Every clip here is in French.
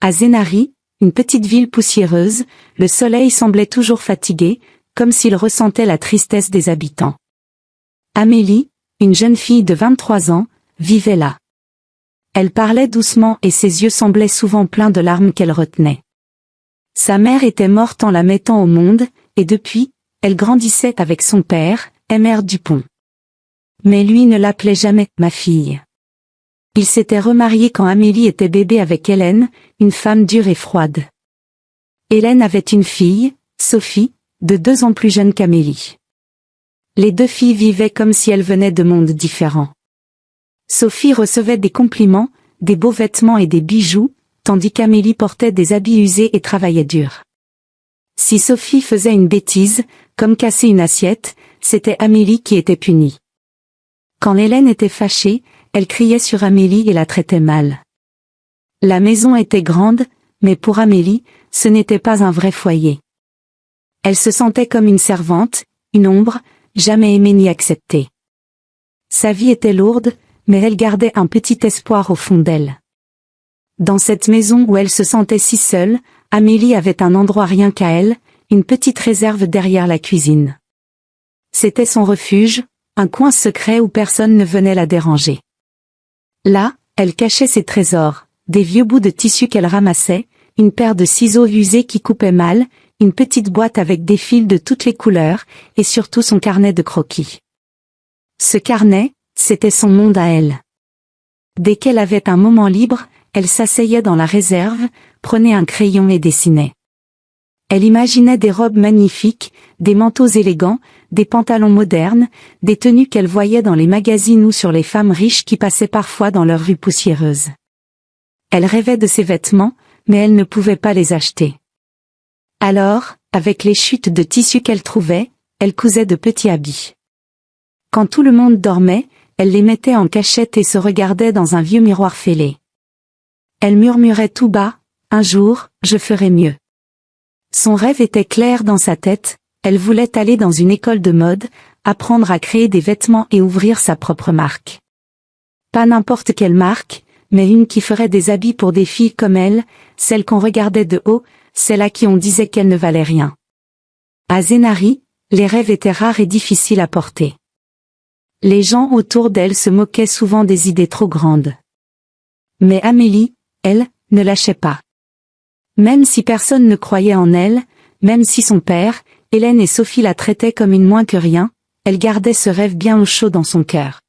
À Zenari, une petite ville poussiéreuse, le soleil semblait toujours fatigué, comme s'il ressentait la tristesse des habitants. Amélie, une jeune fille de 23 ans, vivait là. Elle parlait doucement et ses yeux semblaient souvent pleins de larmes qu'elle retenait. Sa mère était morte en la mettant au monde, et depuis, elle grandissait avec son père, Emer Dupont. Mais lui ne l'appelait jamais « ma fille ». Il s'était remarié quand Amélie était bébé avec Hélène, une femme dure et froide. Hélène avait une fille, Sophie, de 2 ans plus jeune qu'Amélie. Les 2 filles vivaient comme si elles venaient de mondes différents. Sophie recevait des compliments, des beaux vêtements et des bijoux, tandis qu'Amélie portait des habits usés et travaillait dur. Si Sophie faisait une bêtise, comme casser une assiette, c'était Amélie qui était punie. Quand Hélène était fâchée, elle criait sur Amélie et la traitait mal. La maison était grande, mais pour Amélie, ce n'était pas un vrai foyer. Elle se sentait comme une servante, une ombre, jamais aimée ni acceptée. Sa vie était lourde, mais elle gardait un petit espoir au fond d'elle. Dans cette maison où elle se sentait si seule, Amélie avait un endroit rien qu'à elle, une petite réserve derrière la cuisine. C'était son refuge, un coin secret où personne ne venait la déranger. Là, elle cachait ses trésors, des vieux bouts de tissu qu'elle ramassait, une paire de ciseaux usés qui coupaient mal, une petite boîte avec des fils de toutes les couleurs, et surtout son carnet de croquis. Ce carnet, c'était son monde à elle. Dès qu'elle avait un moment libre, elle s'asseyait dans la réserve, prenait un crayon et dessinait. Elle imaginait des robes magnifiques, des manteaux élégants, des pantalons modernes, des tenues qu'elle voyait dans les magazines ou sur les femmes riches qui passaient parfois dans leurs rues poussiéreuses. Elle rêvait de ces vêtements, mais elle ne pouvait pas les acheter. Alors, avec les chutes de tissu qu'elle trouvait, elle cousait de petits habits. Quand tout le monde dormait, elle les mettait en cachette et se regardait dans un vieux miroir fêlé. Elle murmurait tout bas, « Un jour, je ferai mieux ». Son rêve était clair dans sa tête, elle voulait aller dans une école de mode, apprendre à créer des vêtements et ouvrir sa propre marque. Pas n'importe quelle marque, mais une qui ferait des habits pour des filles comme elle, celles qu'on regardait de haut, celles à qui on disait qu'elles ne valaient rien. À Zenari, les rêves étaient rares et difficiles à porter. Les gens autour d'elle se moquaient souvent des idées trop grandes. Mais Amélie, elle, ne lâchait pas. Même si personne ne croyait en elle, même si son père, Hélène et Sophie la traitaient comme une moins que rien, elle gardait ce rêve bien au chaud dans son cœur.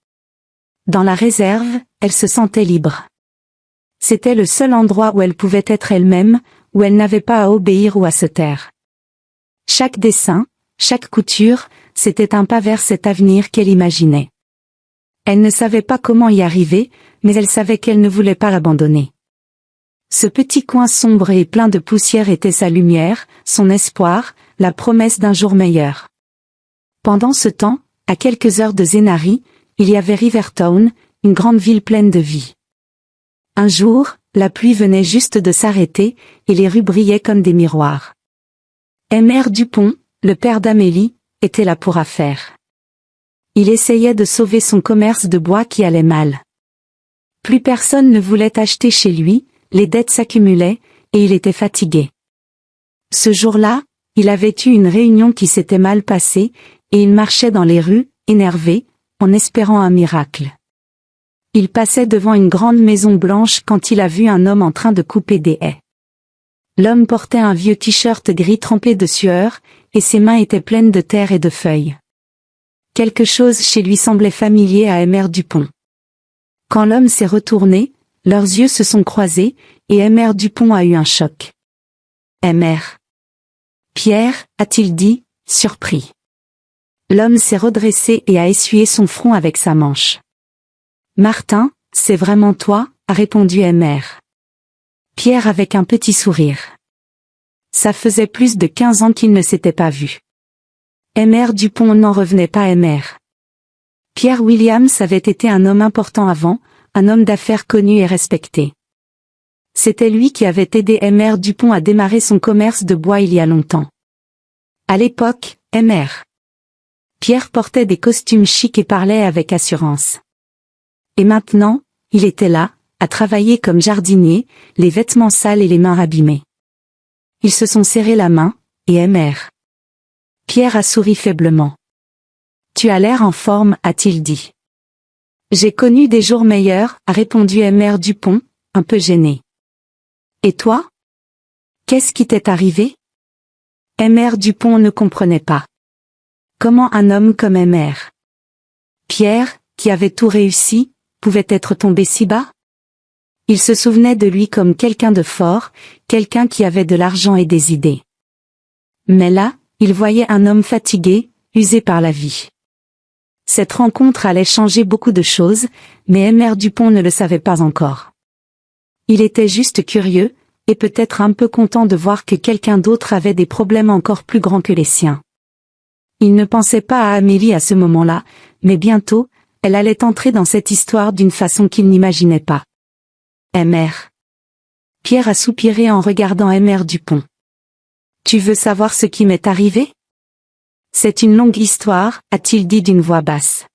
Dans la réserve, elle se sentait libre. C'était le seul endroit où elle pouvait être elle-même, où elle n'avait pas à obéir ou à se taire. Chaque dessin, chaque couture, c'était un pas vers cet avenir qu'elle imaginait. Elle ne savait pas comment y arriver, mais elle savait qu'elle ne voulait pas l'abandonner. Ce petit coin sombre et plein de poussière était sa lumière, son espoir, la promesse d'un jour meilleur. Pendant ce temps, à quelques heures de Zenari, il y avait Rivertown, une grande ville pleine de vie. Un jour, la pluie venait juste de s'arrêter, et les rues brillaient comme des miroirs. Emer Dupont, le père d'Amélie, était là pour affaire. Il essayait de sauver son commerce de bois qui allait mal. Plus personne ne voulait acheter chez lui, les dettes s'accumulaient, et il était fatigué. Ce jour-là, il avait eu une réunion qui s'était mal passée, et il marchait dans les rues, énervé, en espérant un miracle. Il passait devant une grande maison blanche quand il a vu un homme en train de couper des haies. L'homme portait un vieux t-shirt gris trempé de sueur, et ses mains étaient pleines de terre et de feuilles. Quelque chose chez lui semblait familier à Emer Dupont. Quand l'homme s'est retourné, leurs yeux se sont croisés, et Emer Dupont a eu un choc. « Emer. »« Pierre, » a-t-il dit, surpris. L'homme s'est redressé et a essuyé son front avec sa manche. « Martin, c'est vraiment toi ?» a répondu Emer. Pierre avec un petit sourire. Ça faisait plus de 15 ans qu'ils ne s'étaient pas vus. Emer Dupont n'en revenait pas Emer. Pierre Williams avait été un homme important avant, un homme d'affaires connu et respecté. C'était lui qui avait aidé Emer Dupont à démarrer son commerce de bois il y a longtemps. À l'époque, Emer. Pierre portait des costumes chics et parlait avec assurance. Et maintenant, il était là, à travailler comme jardinier, les vêtements sales et les mains abîmées. Ils se sont serrés la main, et aimèrent. Pierre a souri faiblement. Tu as l'air en forme, a-t-il dit. J'ai connu des jours meilleurs, a répondu Aimère Dupont, un peu gêné. Et toi? Qu'est-ce qui t'est arrivé? Aimère Dupont ne comprenait pas. Comment un homme comme Aimère, Pierre, qui avait tout réussi, pouvait être tombé si bas? Il se souvenait de lui comme quelqu'un de fort, quelqu'un qui avait de l'argent et des idées. Mais là, il voyait un homme fatigué, usé par la vie. Cette rencontre allait changer beaucoup de choses, mais Aimère Dupont ne le savait pas encore. Il était juste curieux, et peut-être un peu content de voir que quelqu'un d'autre avait des problèmes encore plus grands que les siens. Il ne pensait pas à Amélie à ce moment-là, mais bientôt, elle allait entrer dans cette histoire d'une façon qu'il n'imaginait pas. Aimère. Pierre a soupiré en regardant Aimère Dupont. Tu veux savoir ce qui m'est arrivé? C'est une longue histoire, a-t-il dit d'une voix basse.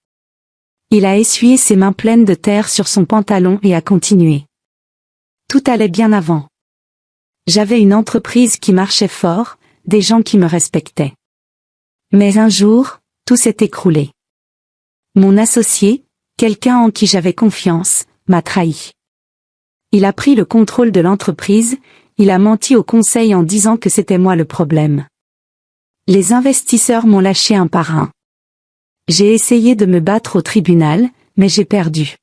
Il a essuyé ses mains pleines de terre sur son pantalon et a continué. Tout allait bien avant. J'avais une entreprise qui marchait fort, des gens qui me respectaient. Mais un jour, tout s'est écroulé. Mon associé, quelqu'un en qui j'avais confiance, m'a trahi. Il a pris le contrôle de l'entreprise, il a menti au conseil en disant que c'était moi le problème. Les investisseurs m'ont lâché un par un. J'ai essayé de me battre au tribunal, mais j'ai perdu.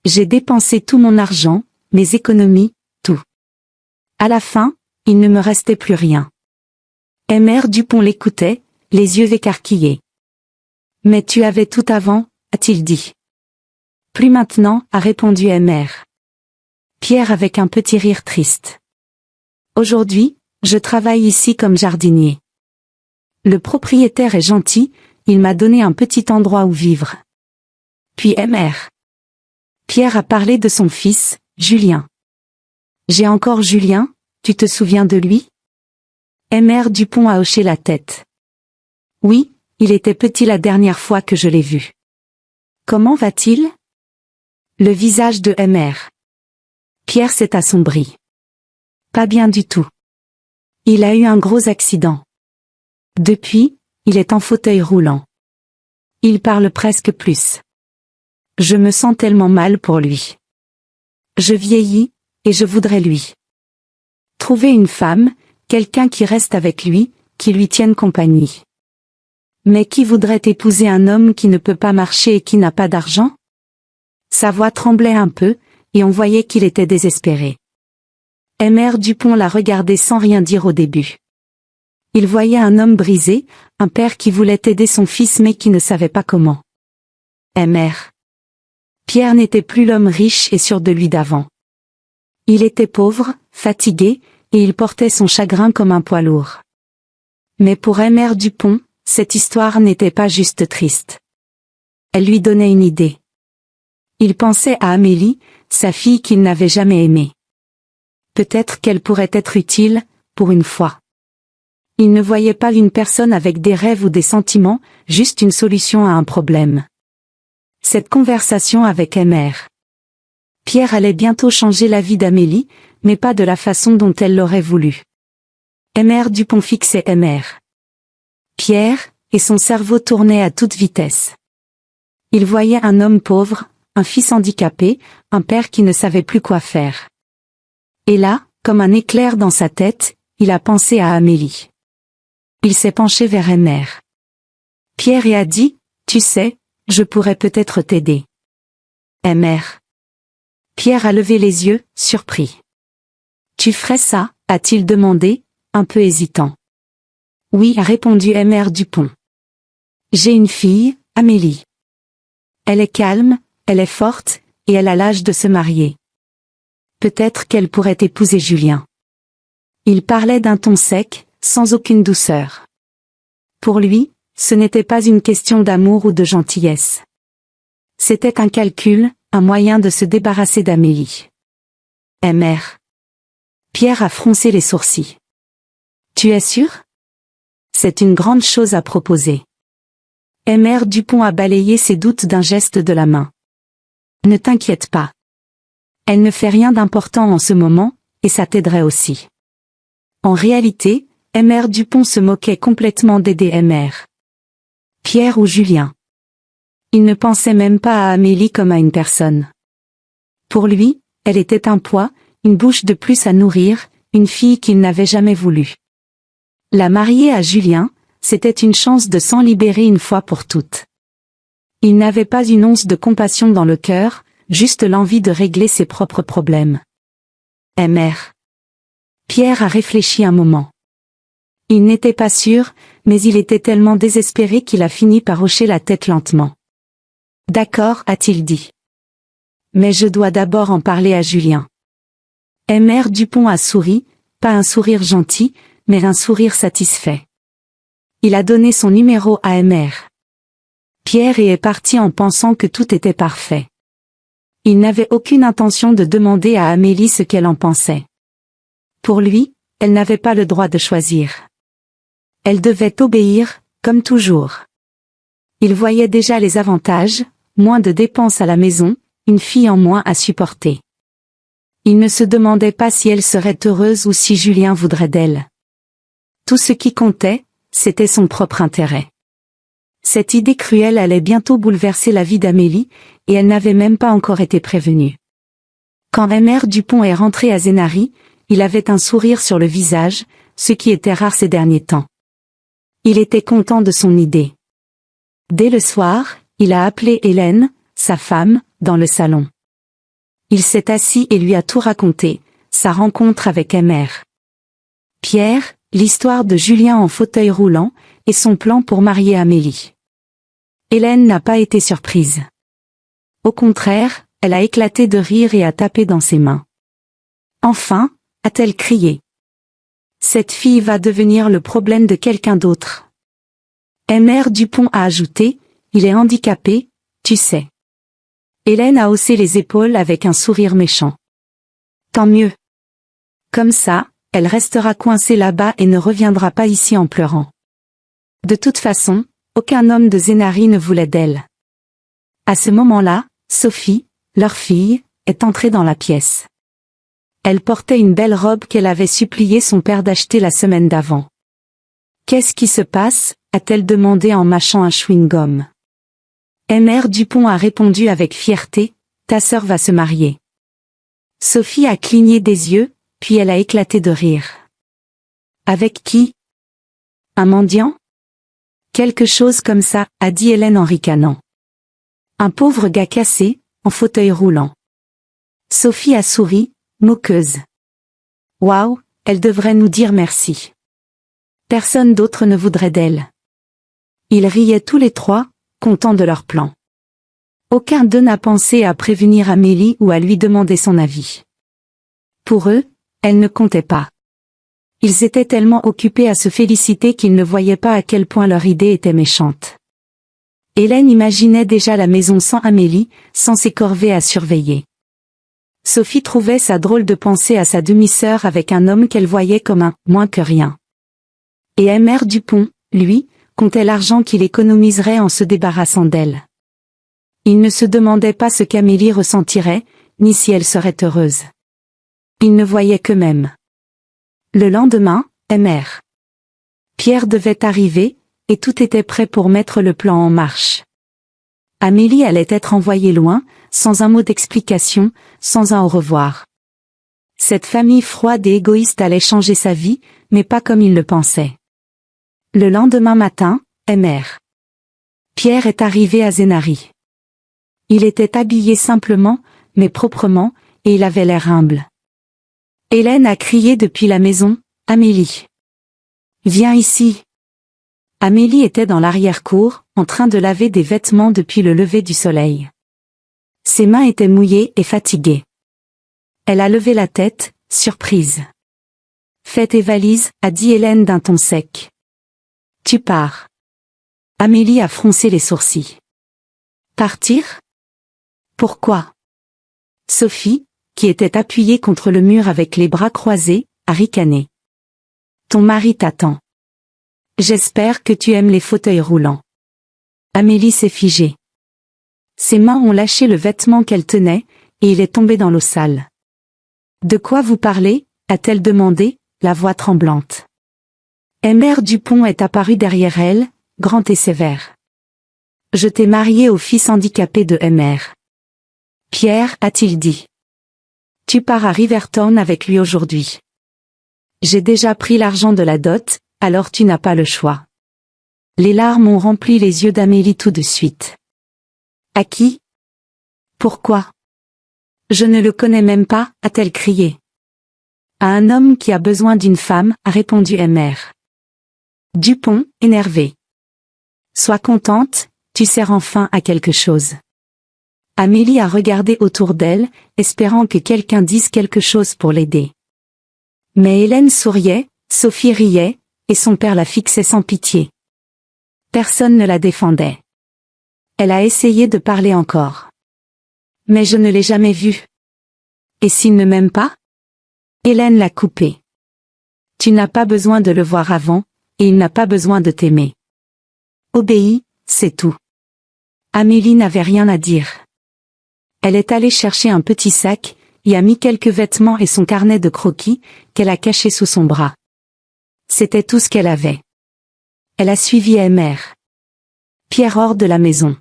J'ai dépensé tout mon argent, mes économies, tout. À la fin, il ne me restait plus rien. Aimère Dupont l'écoutait, les yeux écarquillés. Mais tu avais tout avant, a-t-il dit. Plus maintenant, a répondu Aimère. Pierre avec un petit rire triste. Aujourd'hui, je travaille ici comme jardinier. Le propriétaire est gentil, il m'a donné un petit endroit où vivre. Puis Aimère. Pierre a parlé de son fils, Julien. J'ai encore Julien, tu te souviens de lui? Aimère Dupont a hoché la tête. Oui, il était petit la dernière fois que je l'ai vu. Comment va-t-il? Le visage de Aimère. Pierre s'est assombri. Pas bien du tout. Il a eu un gros accident. Depuis, il est en fauteuil roulant. Il parle presque plus. Je me sens tellement mal pour lui. Je vieillis, et je voudrais lui trouver une femme, quelqu'un qui reste avec lui, qui lui tienne compagnie. Mais qui voudrait épouser un homme qui ne peut pas marcher et qui n'a pas d'argent? Sa voix tremblait un peu, et on voyait qu'il était désespéré. Aimère Dupont l'a regardé sans rien dire au début. Il voyait un homme brisé, un père qui voulait aider son fils mais qui ne savait pas comment. Aimère. Pierre n'était plus l'homme riche et sûr de lui d'avant. Il était pauvre, fatigué, et il portait son chagrin comme un poids lourd. Mais pour Aimère Dupont, cette histoire n'était pas juste triste. Elle lui donnait une idée. Il pensait à Amélie, sa fille qu'il n'avait jamais aimée. Peut-être qu'elle pourrait être utile, pour une fois. Il ne voyait pas une personne avec des rêves ou des sentiments, juste une solution à un problème. Cette conversation avec Aimère. Pierre allait bientôt changer la vie d'Amélie, mais pas de la façon dont elle l'aurait voulu. Aimère Dupont fixait Aimère. Pierre, et son cerveau tournait à toute vitesse. Il voyait un homme pauvre, un fils handicapé, un père qui ne savait plus quoi faire. Et là, comme un éclair dans sa tête, il a pensé à Amélie. Il s'est penché vers Aimère. Pierre a dit, tu sais, je pourrais peut-être t'aider. Aimère. Pierre a levé les yeux, surpris. Tu ferais ça, a-t-il demandé, un peu hésitant. Oui, a répondu Aimère Dupont. J'ai une fille, Amélie. Elle est calme, elle est forte, et elle a l'âge de se marier. Peut-être qu'elle pourrait épouser Julien. Il parlait d'un ton sec, sans aucune douceur. Pour lui, ce n'était pas une question d'amour ou de gentillesse. C'était un calcul, un moyen de se débarrasser d'Amélie. Aimère. Pierre a froncé les sourcils. Tu es sûr? C'est une grande chose à proposer. Aimère Dupont a balayé ses doutes d'un geste de la main. Ne t'inquiète pas. Elle ne fait rien d'important en ce moment, et ça t'aiderait aussi. En réalité, Mr. Dupont se moquait complètement d'aider Mr. Pierre ou Julien. Il ne pensait même pas à Amélie comme à une personne. Pour lui, elle était un poids, une bouche de plus à nourrir, une fille qu'il n'avait jamais voulu. La marier à Julien, c'était une chance de s'en libérer une fois pour toutes. Il n'avait pas une once de compassion dans le cœur, juste l'envie de régler ses propres problèmes. Mr. Pierre a réfléchi un moment. Il n'était pas sûr, mais il était tellement désespéré qu'il a fini par hocher la tête lentement. D'accord, a-t-il dit. Mais je dois d'abord en parler à Julien. Mr. Dupont a souri, pas un sourire gentil, mais un sourire satisfait. Il a donné son numéro à Mr. Pierre et est parti en pensant que tout était parfait. Il n'avait aucune intention de demander à Amélie ce qu'elle en pensait. Pour lui, elle n'avait pas le droit de choisir. Elle devait obéir, comme toujours. Il voyait déjà les avantages, moins de dépenses à la maison, une fille en moins à supporter. Il ne se demandait pas si elle serait heureuse ou si Julien voudrait d'elle. Tout ce qui comptait, c'était son propre intérêt. Cette idée cruelle allait bientôt bouleverser la vie d'Amélie, et elle n'avait même pas encore été prévenue. Quand Mr. Dupont est rentré à Zenary, il avait un sourire sur le visage, ce qui était rare ces derniers temps. Il était content de son idée. Dès le soir, il a appelé Hélène, sa femme, dans le salon. Il s'est assis et lui a tout raconté, sa rencontre avec Mr. Pierre, l'histoire de Julien en fauteuil roulant, et son plan pour marier Amélie. Hélène n'a pas été surprise. Au contraire, elle a éclaté de rire et a tapé dans ses mains. Enfin, a-t-elle crié. Cette fille va devenir le problème de quelqu'un d'autre. Mr. Dupont a ajouté, il est handicapé, tu sais. Hélène a haussé les épaules avec un sourire méchant. Tant mieux. Comme ça, elle restera coincée là-bas et ne reviendra pas ici en pleurant. De toute façon, aucun homme de Zenary ne voulait d'elle. À ce moment-là, Sophie, leur fille, est entrée dans la pièce. Elle portait une belle robe qu'elle avait supplié son père d'acheter la semaine d'avant. « Qu'est-ce qui se passe ?» a-t-elle demandé en mâchant un chewing-gum. Mr. Dupont a répondu avec fierté, « Ta sœur va se marier. » Sophie a cligné des yeux, puis elle a éclaté de rire. « Avec qui ? Un mendiant ? » Quelque chose comme ça, a dit Hélène en ricanant. Un pauvre gars cassé, en fauteuil roulant. Sophie a souri, moqueuse. Waouh, elle devrait nous dire merci. Personne d'autre ne voudrait d'elle. Ils riaient tous les trois, contents de leur plan. Aucun d'eux n'a pensé à prévenir Amélie ou à lui demander son avis. Pour eux, elle ne comptait pas. Ils étaient tellement occupés à se féliciter qu'ils ne voyaient pas à quel point leur idée était méchante. Hélène imaginait déjà la maison sans Amélie, sans ses corvées à surveiller. Sophie trouvait ça drôle de penser à sa demi-sœur avec un homme qu'elle voyait comme un « moins que rien ». Et Mr. Dupont, lui, comptait l'argent qu'il économiserait en se débarrassant d'elle. Il ne se demandait pas ce qu'Amélie ressentirait, ni si elle serait heureuse. Il ne voyait qu'eux-mêmes. Le lendemain, Mr. Pierre devait arriver, et tout était prêt pour mettre le plan en marche. Amélie allait être envoyée loin, sans un mot d'explication, sans un au revoir. Cette famille froide et égoïste allait changer sa vie, mais pas comme il le pensait. Le lendemain matin, Mr. Pierre est arrivé à Zenary. Il était habillé simplement, mais proprement, et il avait l'air humble. Hélène a crié depuis la maison, « Amélie. Viens ici. » Amélie était dans l'arrière-cour, en train de laver des vêtements depuis le lever du soleil. Ses mains étaient mouillées et fatiguées. Elle a levé la tête, surprise. « Fais tes valises, » a dit Hélène d'un ton sec. « Tu pars. » Amélie a froncé les sourcils. « Partir ? Pourquoi ? » Sophie, qui était appuyée contre le mur avec les bras croisés, a ricané. « Ton mari t'attend. J'espère que tu aimes les fauteuils roulants. » Amélie s'est figée. Ses mains ont lâché le vêtement qu'elle tenait, et il est tombé dans l'eau sale. « De quoi vous parlez ?» a-t-elle demandé, la voix tremblante. Emer Dupont est apparu derrière elle, grand et sévère. « Je t'ai marié au fils handicapé de Emer. Pierre, a-t-il dit. Tu pars à Riverton avec lui aujourd'hui. J'ai déjà pris l'argent de la dot, alors tu n'as pas le choix. » Les larmes ont rempli les yeux d'Amélie tout de suite. « À qui? Pourquoi? Je ne le connais même pas, a-t-elle crié. « À un homme qui a besoin d'une femme, a répondu Emer. Dupont, énervé. Sois contente, tu sers enfin à quelque chose. Amélie a regardé autour d'elle, espérant que quelqu'un dise quelque chose pour l'aider. Mais Hélène souriait, Sophie riait, et son père la fixait sans pitié. Personne ne la défendait. Elle a essayé de parler encore. Mais je ne l'ai jamais vu. Et s'il ne m'aime pas? Hélène l'a coupé. Tu n'as pas besoin de le voir avant, et il n'a pas besoin de t'aimer. Obéis, c'est tout. Amélie n'avait rien à dire. Elle est allée chercher un petit sac, y a mis quelques vêtements et son carnet de croquis, qu'elle a caché sous son bras. C'était tout ce qu'elle avait. Elle a suivi Emer. Pierre hors de la maison.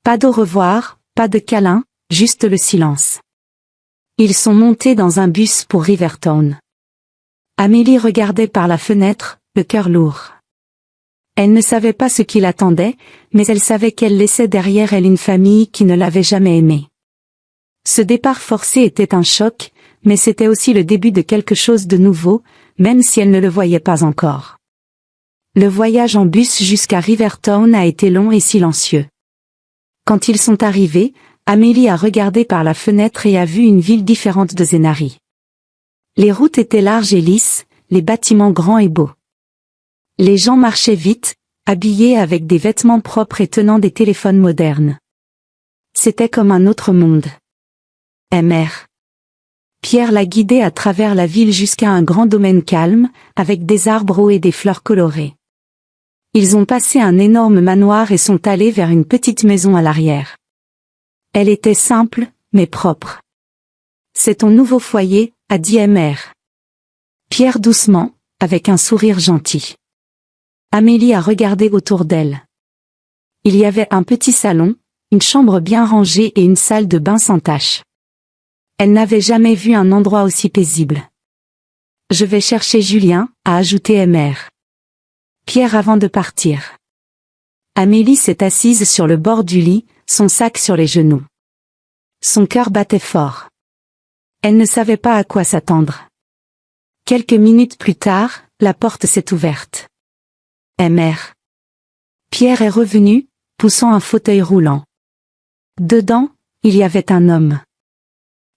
Pas d'au revoir, pas de câlin, juste le silence. Ils sont montés dans un bus pour Riverton. Amélie regardait par la fenêtre, le cœur lourd. Elle ne savait pas ce qui l'attendait, mais elle savait qu'elle laissait derrière elle une famille qui ne l'avait jamais aimée. Ce départ forcé était un choc, mais c'était aussi le début de quelque chose de nouveau, même si elle ne le voyait pas encore. Le voyage en bus jusqu'à Riverton a été long et silencieux. Quand ils sont arrivés, Amélie a regardé par la fenêtre et a vu une ville différente de Zenari. Les routes étaient larges et lisses, les bâtiments grands et beaux. Les gens marchaient vite, habillés avec des vêtements propres et tenant des téléphones modernes. C'était comme un autre monde. Emer. Pierre l'a guidée à travers la ville jusqu'à un grand domaine calme, avec des arbres hauts et des fleurs colorées. Ils ont passé un énorme manoir et sont allés vers une petite maison à l'arrière. Elle était simple, mais propre. C'est ton nouveau foyer, a dit Emer. Pierre doucement, avec un sourire gentil. Amélie a regardé autour d'elle. Il y avait un petit salon, une chambre bien rangée et une salle de bain sans tache. Elle n'avait jamais vu un endroit aussi paisible. Je vais chercher Julien, a ajouté Emer. Pierre avant de partir. Amélie s'est assise sur le bord du lit, son sac sur les genoux. Son cœur battait fort. Elle ne savait pas à quoi s'attendre. Quelques minutes plus tard, la porte s'est ouverte. Emer. Pierre est revenu, poussant un fauteuil roulant. Dedans, il y avait un homme.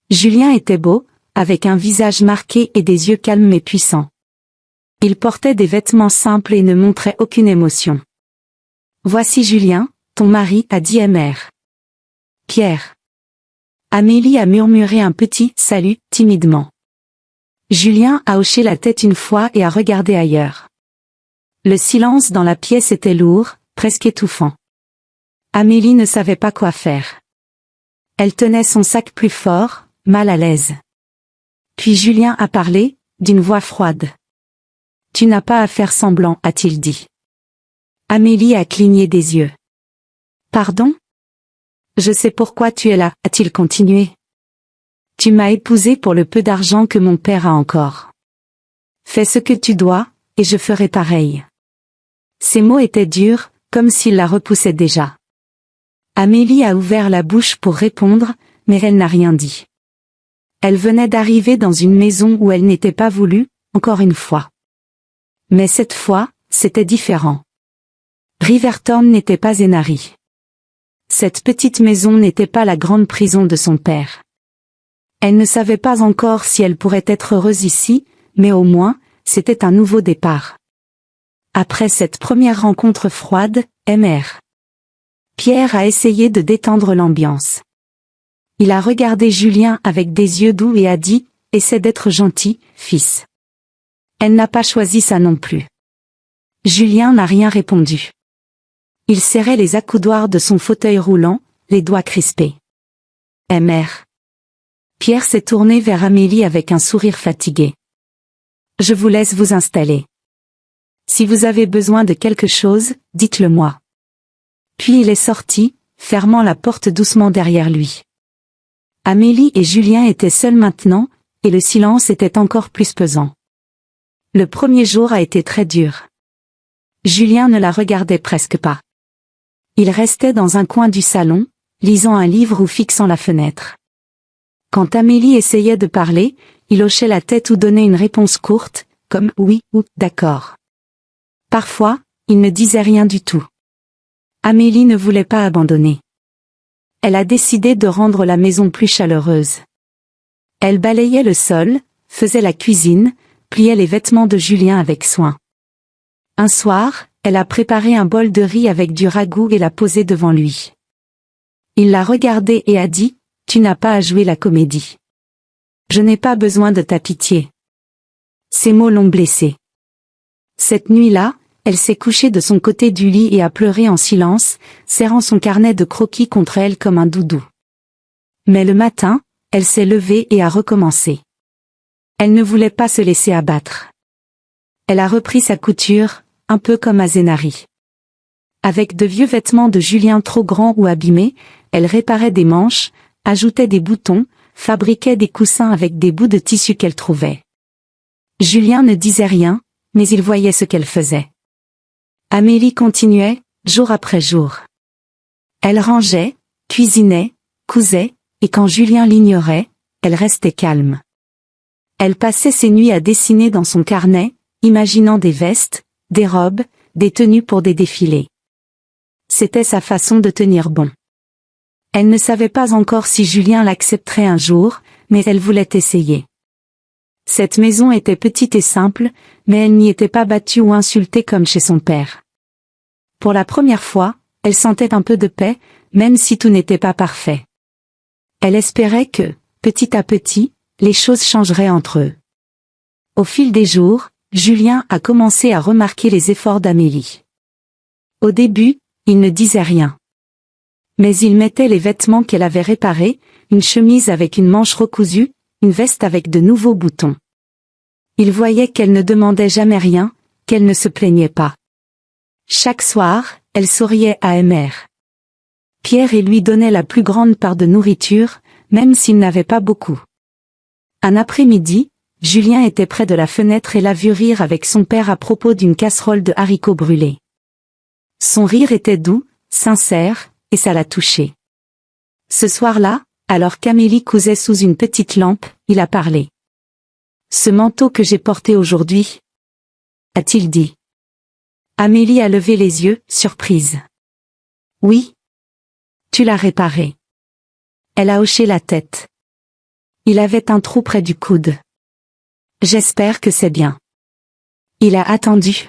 Julien était beau, avec un visage marqué et des yeux calmes mais puissants. Il portait des vêtements simples et ne montrait aucune émotion. Voici Julien, ton mari, a dit Emer. Pierre. Amélie a murmuré un petit « salut » timidement. Julien a hoché la tête une fois et a regardé ailleurs. Le silence dans la pièce était lourd, presque étouffant. Amélie ne savait pas quoi faire. Elle tenait son sac plus fort, mal à l'aise. Puis Julien a parlé, d'une voix froide. « Tu n'as pas à faire semblant, a-t-il dit. » Amélie a cligné des yeux. « Pardon ? Je sais pourquoi tu es là, a-t-il continué. Tu m'as épousée pour le peu d'argent que mon père a encore. Fais ce que tu dois, et je ferai pareil. » Ces mots étaient durs, comme s'il la repoussait déjà. Amélie a ouvert la bouche pour répondre, mais elle n'a rien dit. Elle venait d'arriver dans une maison où elle n'était pas voulue, encore une fois. Mais cette fois, c'était différent. Riverton n'était pas Zenari. Cette petite maison n'était pas la grande prison de son père. Elle ne savait pas encore si elle pourrait être heureuse ici, mais au moins, c'était un nouveau départ. Après cette première rencontre froide, Emer. Pierre a essayé de détendre l'ambiance. Il a regardé Julien avec des yeux doux et a dit « Essaie d'être gentil, fils. » Elle n'a pas choisi ça non plus. Julien n'a rien répondu. Il serrait les accoudoirs de son fauteuil roulant, les doigts crispés. Emer. Pierre s'est tourné vers Amélie avec un sourire fatigué. Je vous laisse vous installer. Si vous avez besoin de quelque chose, dites-le moi. Puis il est sorti, fermant la porte doucement derrière lui. Amélie et Julien étaient seuls maintenant, et le silence était encore plus pesant. Le premier jour a été très dur. Julien ne la regardait presque pas. Il restait dans un coin du salon, lisant un livre ou fixant la fenêtre. Quand Amélie essayait de parler, il hochait la tête ou donnait une réponse courte, comme « oui » ou « d'accord ». Parfois, il ne disait rien du tout. Amélie ne voulait pas abandonner. Elle a décidé de rendre la maison plus chaleureuse. Elle balayait le sol, faisait la cuisine, pliait les vêtements de Julien avec soin. Un soir, elle a préparé un bol de riz avec du ragoût et l'a posé devant lui. Il l'a regardé et a dit « Tu n'as pas à jouer la comédie. Je n'ai pas besoin de ta pitié. » Ces mots l'ont blessée. Cette nuit-là, elle s'est couchée de son côté du lit et a pleuré en silence, serrant son carnet de croquis contre elle comme un doudou. Mais le matin, elle s'est levée et a recommencé. Elle ne voulait pas se laisser abattre. Elle a repris sa couture, un peu comme Azénari. Avec de vieux vêtements de Julien trop grands ou abîmés, elle réparait des manches, ajoutait des boutons, fabriquait des coussins avec des bouts de tissu qu'elle trouvait. Julien ne disait rien, mais il voyait ce qu'elle faisait. Amélie continuait, jour après jour. Elle rangeait, cuisinait, cousait, et quand Julien l'ignorait, elle restait calme. Elle passait ses nuits à dessiner dans son carnet, imaginant des vestes, des robes, des tenues pour des défilés. C'était sa façon de tenir bon. Elle ne savait pas encore si Julien l'accepterait un jour, mais elle voulait essayer. Cette maison était petite et simple, mais elle n'y était pas battue ou insultée comme chez son père. Pour la première fois, elle sentait un peu de paix, même si tout n'était pas parfait. Elle espérait que, petit à petit, les choses changeraient entre eux. Au fil des jours, Julien a commencé à remarquer les efforts d'Amélie. Au début, il ne disait rien. Mais il mettait les vêtements qu'elle avait réparés, une chemise avec une manche recousue, une veste avec de nouveaux boutons. Il voyait qu'elle ne demandait jamais rien, qu'elle ne se plaignait pas. Chaque soir, elle souriait à Mr. Pierre et lui donnait la plus grande part de nourriture, même s'il n'avait pas beaucoup. Un après-midi, Julien était près de la fenêtre et l'a vu rire avec son père à propos d'une casserole de haricots brûlés. Son rire était doux, sincère, et ça l'a touché. Ce soir-là, alors qu'Amélie cousait sous une petite lampe, il a parlé. « Ce manteau que j'ai porté aujourd'hui » a-t-il dit. Amélie a levé les yeux, surprise. « Oui. Tu l'as réparé. » Elle a hoché la tête. Il avait un trou près du coude. « J'espère que c'est bien. » Il a attendu.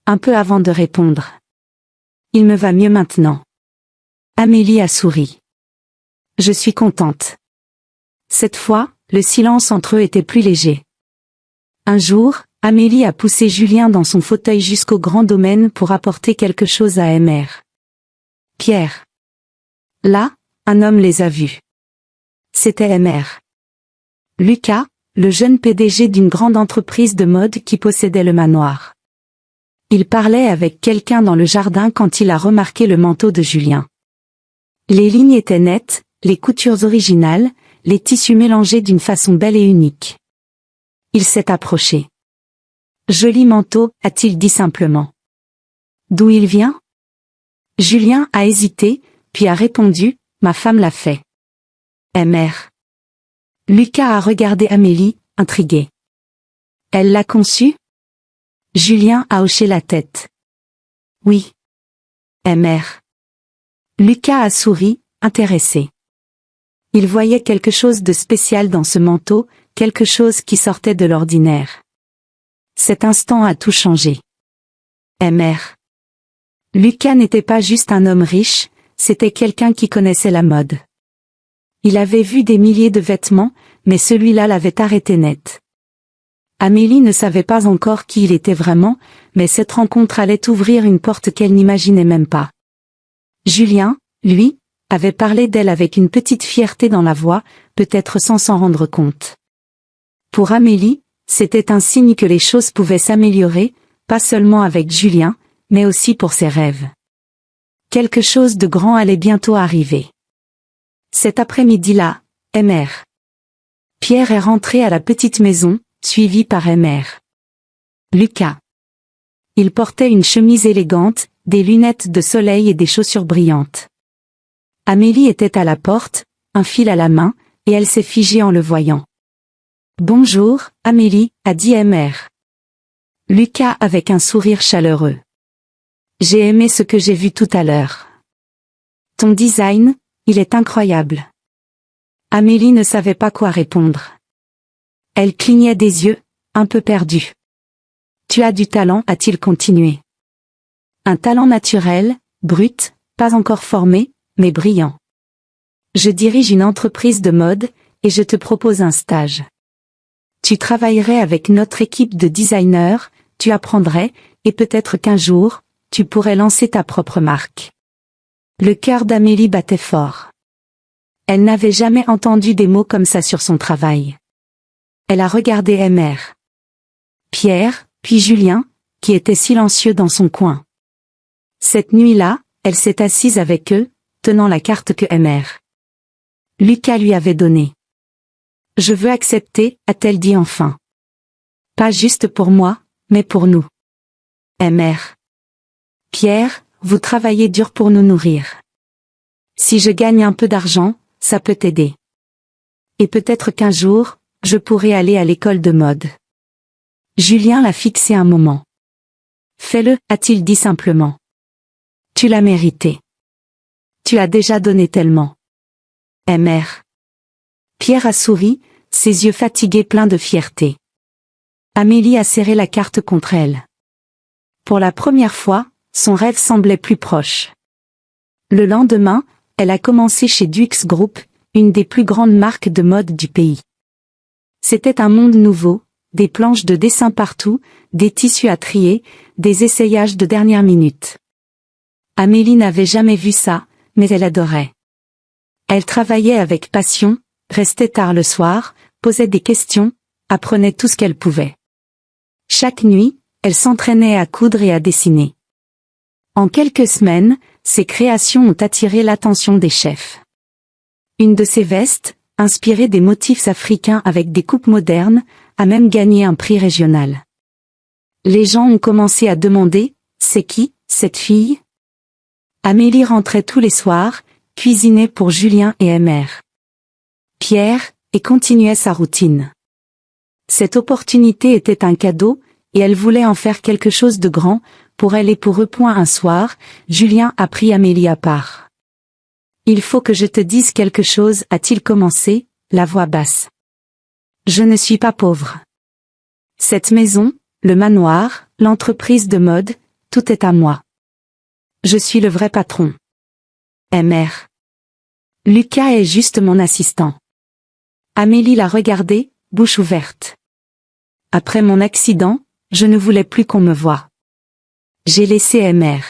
Un peu avant de répondre. « Il me va mieux maintenant. » Amélie a souri. « Je suis contente. » Cette fois, le silence entre eux était plus léger. Un jour, Amélie a poussé Julien dans son fauteuil jusqu'au grand domaine pour apporter quelque chose à Mr. Pierre. Là, un homme les a vus. C'était Mr. Lucas, le jeune PDG d'une grande entreprise de mode qui possédait le manoir. Il parlait avec quelqu'un dans le jardin quand il a remarqué le manteau de Julien. Les lignes étaient nettes, les coutures originales, les tissus mélangés d'une façon belle et unique. Il s'est approché. « Joli manteau » a-t-il dit simplement. « D'où il vient ?» Julien a hésité, puis a répondu « Ma femme l'a fait. » Mr. Lucas a regardé Amélie, intrigué. « Elle l'a conçu ?» Julien a hoché la tête. « Oui. » Mr. Lucas a souri, intéressé. Il voyait quelque chose de spécial dans ce manteau, quelque chose qui sortait de l'ordinaire. Cet instant a tout changé. Mr. Lucas n'était pas juste un homme riche, c'était quelqu'un qui connaissait la mode. Il avait vu des milliers de vêtements, mais celui-là l'avait arrêté net. Amélie ne savait pas encore qui il était vraiment, mais cette rencontre allait ouvrir une porte qu'elle n'imaginait même pas. Julien, lui, avait parlé d'elle avec une petite fierté dans la voix, peut-être sans s'en rendre compte. Pour Amélie, c'était un signe que les choses pouvaient s'améliorer, pas seulement avec Julien, mais aussi pour ses rêves. Quelque chose de grand allait bientôt arriver. Cet après-midi-là, Mr. Pierre est rentré à la petite maison, suivi par Mr. Lucas. Il portait une chemise élégante, des lunettes de soleil et des chaussures brillantes. Amélie était à la porte, un fil à la main, et elle s'est figée en le voyant. « Bonjour, Amélie » a dit Mr. Lucas avec un sourire chaleureux. « J'ai aimé ce que j'ai vu tout à l'heure. Ton design, il est incroyable. » Amélie ne savait pas quoi répondre. Elle clignait des yeux, un peu perdue. « Tu as du talent » a-t-il continué. « Un talent naturel, brut, pas encore formé, mais brillant. Je dirige une entreprise de mode, et je te propose un stage. Tu travaillerais avec notre équipe de designers, tu apprendrais, et peut-être qu'un jour, tu pourrais lancer ta propre marque. » Le cœur d'Amélie battait fort. Elle n'avait jamais entendu des mots comme ça sur son travail. Elle a regardé Mr. Pierre, puis Julien, qui était silencieux dans son coin. Cette nuit-là, elle s'est assise avec eux, tenant la carte que Mr. Lucas lui avait donnée. « Je veux accepter » a-t-elle dit enfin. « Pas juste pour moi, mais pour nous. Mr. Pierre, vous travaillez dur pour nous nourrir. Si je gagne un peu d'argent, ça peut t'aider. Et peut-être qu'un jour, je pourrai aller à l'école de mode. » Julien l'a fixé un moment. « Fais-le » a-t-il dit simplement. « Tu l'as mérité. Tu as déjà donné tellement. » Mr. Pierre a souri, ses yeux fatigués pleins de fierté. Amélie a serré la carte contre elle. Pour la première fois, son rêve semblait plus proche. Le lendemain, elle a commencé chez Dux Group, une des plus grandes marques de mode du pays. C'était un monde nouveau, des planches de dessin partout, des tissus à trier, des essayages de dernière minute. Amélie n'avait jamais vu ça, mais elle adorait. Elle travaillait avec passion, restait tard le soir, posait des questions, apprenait tout ce qu'elle pouvait. Chaque nuit, elle s'entraînait à coudre et à dessiner. En quelques semaines, ses créations ont attiré l'attention des chefs. Une de ses vestes, inspirée des motifs africains avec des coupes modernes, a même gagné un prix régional. Les gens ont commencé à demander « C'est qui, cette fille ?» Amélie rentrait tous les soirs, cuisinait pour Julien et Mr. Pierre, et continuait sa routine. Cette opportunité était un cadeau, et elle voulait en faire quelque chose de grand, pour elle et pour eux. Un soir, Julien a pris Amélie à part. « Il faut que je te dise quelque chose » a-t-il commencé, la voix basse. « Je ne suis pas pauvre. Cette maison, le manoir, l'entreprise de mode, tout est à moi. Je suis le vrai patron. Mr. Lucas est juste mon assistant. » Amélie l'a regardé, bouche ouverte. « Après mon accident, je ne voulais plus qu'on me voie. J'ai laissé Mr.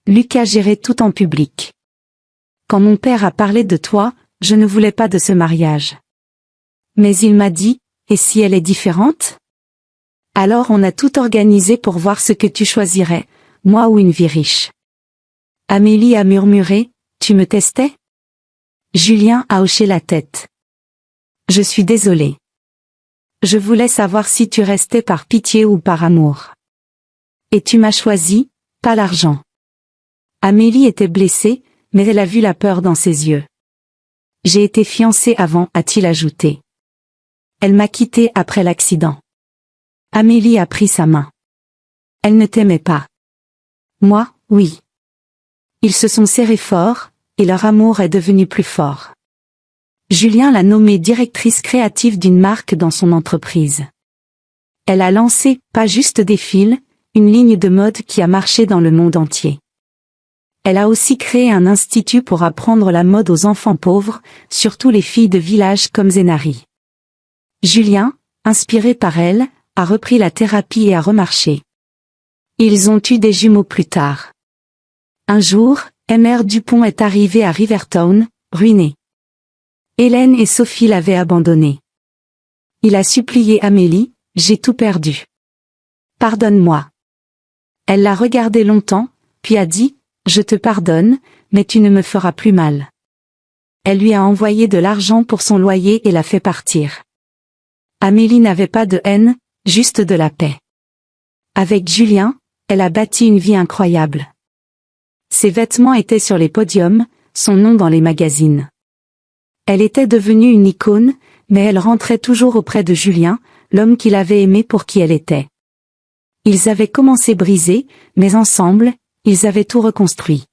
Lucas gérer tout en public. Quand mon père a parlé de toi, je ne voulais pas de ce mariage. Mais il m'a dit, et si elle est différente? Alors on a tout organisé pour voir ce que tu choisirais, moi ou une vie riche. » Amélie a murmuré, « Tu me testais ?» Julien a hoché la tête. « Je suis désolé. Je voulais savoir si tu restais par pitié ou par amour. Et tu m'as choisi, pas l'argent. » Amélie était blessée, mais elle a vu la peur dans ses yeux. « J'ai été fiancée avant » a-t-il ajouté. « Elle m'a quitté après l'accident. » Amélie a pris sa main. « Elle ne t'aimait pas. »« Moi, oui. » Ils se sont serrés fort, et leur amour est devenu plus fort. Julien l'a nommée directrice créative d'une marque dans son entreprise. Elle a lancé, pas juste des fils, une ligne de mode qui a marché dans le monde entier. Elle a aussi créé un institut pour apprendre la mode aux enfants pauvres, surtout les filles de village comme Zénari. Julien, inspiré par elle, a repris la thérapie et a remarché. Ils ont eu des jumeaux plus tard. Un jour, Mr. Dupont est arrivé à Rivertown, ruiné. Hélène et Sophie l'avaient abandonné. Il a supplié Amélie, « J'ai tout perdu. Pardonne-moi. » Elle l'a regardé longtemps, puis a dit, « Je te pardonne, mais tu ne me feras plus mal. » Elle lui a envoyé de l'argent pour son loyer et l'a fait partir. Amélie n'avait pas de haine, juste de la paix. Avec Julien, elle a bâti une vie incroyable. Ses vêtements étaient sur les podiums, son nom dans les magazines. Elle était devenue une icône, mais elle rentrait toujours auprès de Julien, l'homme qu'il avait aimé pour qui elle était. Ils avaient commencé brisés, mais ensemble, ils avaient tout reconstruit.